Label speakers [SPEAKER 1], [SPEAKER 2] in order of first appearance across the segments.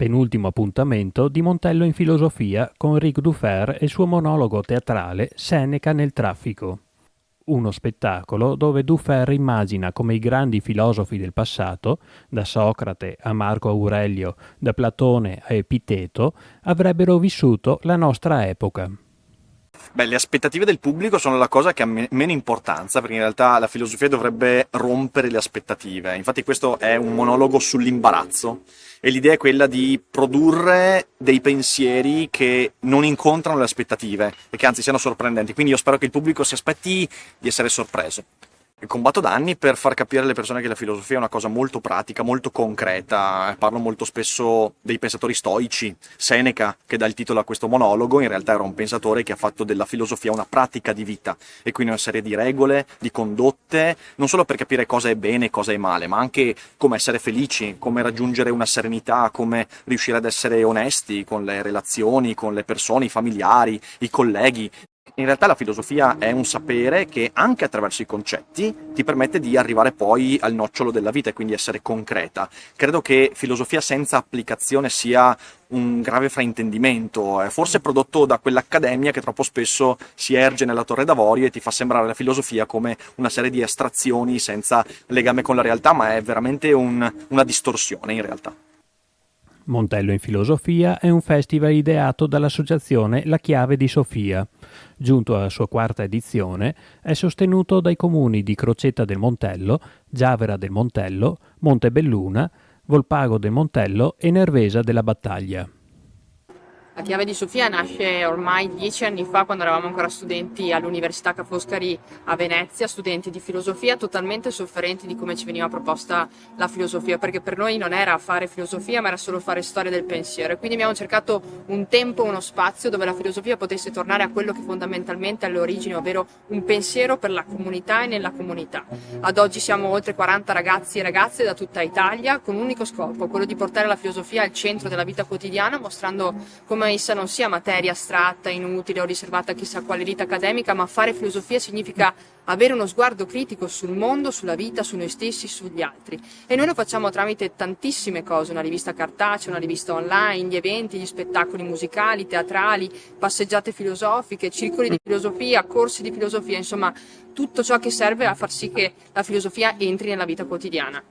[SPEAKER 1] penultimo appuntamento di Montello in filosofia con Ric Dufer e il suo monologo teatrale Seneca nel traffico. Uno spettacolo dove Dufer immagina come i grandi filosofi del passato, da Socrate a Marco Aurelio, da Platone a Epiteto, avrebbero vissuto la nostra epoca.
[SPEAKER 2] Beh, le aspettative del pubblico sono la cosa che ha meno importanza, perché in realtà la filosofia dovrebbe rompere le aspettative. Infatti questo è un monologo sull'imbarazzo e l'idea è quella di produrre dei pensieri che non incontrano le aspettative e che anzi siano sorprendenti. Quindi io spero che il pubblico si aspetti di essere sorpreso. Combatto da anni per far capire alle persone che la filosofia è una cosa molto pratica, molto concreta. Parlo molto spesso dei pensatori stoici. Seneca, che dà il titolo a questo monologo, in realtà era un pensatore che ha fatto della filosofia una pratica di vita e quindi una serie di regole, di condotte, non solo per capire cosa è bene e cosa è male, ma anche come essere felici, come raggiungere una serenità, come riuscire ad essere onesti con le relazioni, con le persone, i familiari, i colleghi. In realtà la filosofia è un sapere che anche attraverso i concetti ti permette di arrivare poi al nocciolo della vita e quindi essere concreta. Credo che filosofia senza applicazione sia un grave fraintendimento, è forse prodotto da quell'accademia che troppo spesso si erge nella Torre d'Avorio e ti fa sembrare la filosofia come una serie di astrazioni senza legame con la realtà, ma è veramente una distorsione in realtà.
[SPEAKER 1] Montello in filosofia è un festival ideato dall'associazione La Chiave di Sofia. Giunto alla sua quarta edizione, è sostenuto dai comuni di Crocetta del Montello, Giavera del Montello, Montebelluna, Volpago del Montello e Nervesa della Battaglia.
[SPEAKER 3] La Chiave di Sofia nasce ormai 10 anni fa, quando eravamo ancora studenti all'Università Ca' Foscari a Venezia, studenti di filosofia totalmente sofferenti di come ci veniva proposta la filosofia, perché per noi non era fare filosofia ma era solo fare storia del pensiero, e quindi abbiamo cercato un tempo, uno spazio dove la filosofia potesse tornare a quello che fondamentalmente è all'origine, ovvero un pensiero per la comunità e nella comunità. Ad oggi siamo oltre 40 ragazzi e ragazze da tutta Italia con un unico scopo, quello di portare la filosofia al centro della vita quotidiana, mostrando come essa non sia materia astratta, inutile o riservata a chissà quale elite accademica, ma fare filosofia significa avere uno sguardo critico sul mondo, sulla vita, su noi stessi, sugli altri. E noi lo facciamo tramite tantissime cose: una rivista cartacea, una rivista online, gli eventi, gli spettacoli musicali, teatrali, passeggiate filosofiche, circoli di filosofia, corsi di filosofia, insomma tutto ciò che serve a far sì che la filosofia entri nella vita quotidiana.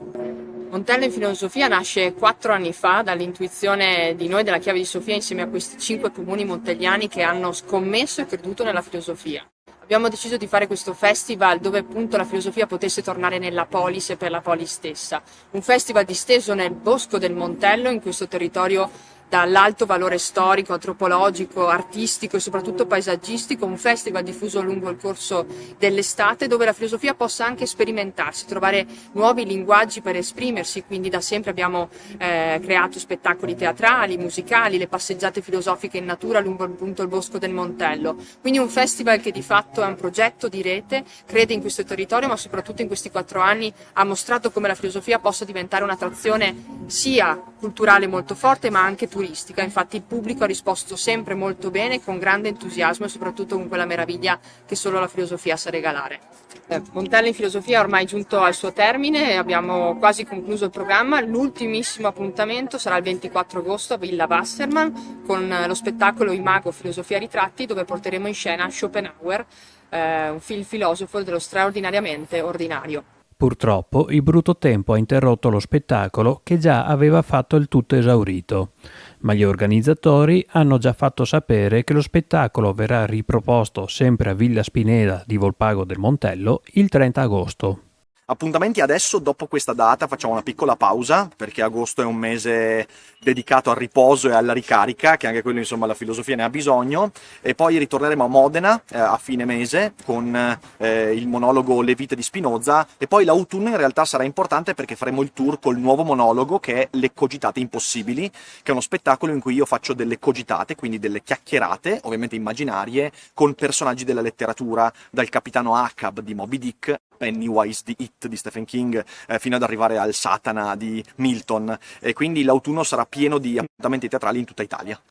[SPEAKER 3] Montello in filosofia nasce 4 anni fa dall'intuizione di noi della Chiave di Sofia insieme a questi 5 comuni montelliani che hanno scommesso e creduto nella filosofia. Abbiamo deciso di fare questo festival dove appunto la filosofia potesse tornare nella polis e per la polis stessa. Un festival disteso nel bosco del Montello, in questo territorio dall'alto valore storico, antropologico, artistico e soprattutto paesaggistico, un festival diffuso lungo il corso dell'estate dove la filosofia possa anche sperimentarsi, trovare nuovi linguaggi per esprimersi. Quindi da sempre abbiamo creato spettacoli teatrali, musicali, le passeggiate filosofiche in natura lungo appunto il bosco del Montello. Quindi un festival che di fatto è un progetto di rete, crede in questo territorio, ma soprattutto in questi 4 anni ha mostrato come la filosofia possa diventare un'attrazione sia culturale molto forte ma anche turistica. Infatti il pubblico ha risposto sempre molto bene, con grande entusiasmo e soprattutto con quella meraviglia che solo la filosofia sa regalare. Montello in filosofia è ormai giunto al suo termine e abbiamo quasi concluso il programma. L'ultimissimo appuntamento sarà il 24 agosto a Villa Wasserman con lo spettacolo Imago Filosofia Ritratti, dove porteremo in scena Schopenhauer, un filosofo dello straordinariamente ordinario.
[SPEAKER 1] Purtroppo il brutto tempo ha interrotto lo spettacolo che già aveva fatto il tutto esaurito, ma gli organizzatori hanno già fatto sapere che lo spettacolo verrà riproposto sempre a Villa Spineda di Volpago del Montello il 30 agosto.
[SPEAKER 2] Appuntamenti adesso, dopo questa data facciamo una piccola pausa, perché agosto è un mese dedicato al riposo e alla ricarica, che anche quello insomma la filosofia ne ha bisogno, e poi ritorneremo a Modena a fine mese con il monologo Le vite di Spinoza, e poi l'autunno in realtà sarà importante perché faremo il tour col nuovo monologo che è Le cogitate impossibili, che è uno spettacolo in cui io faccio delle cogitate, quindi delle chiacchierate, ovviamente immaginarie, con personaggi della letteratura, dal capitano Ahab di Moby Dick, Pennywise di It di Stephen King, fino ad arrivare al Satana di Milton, e quindi l'autunno sarà pieno di appuntamenti teatrali in tutta Italia.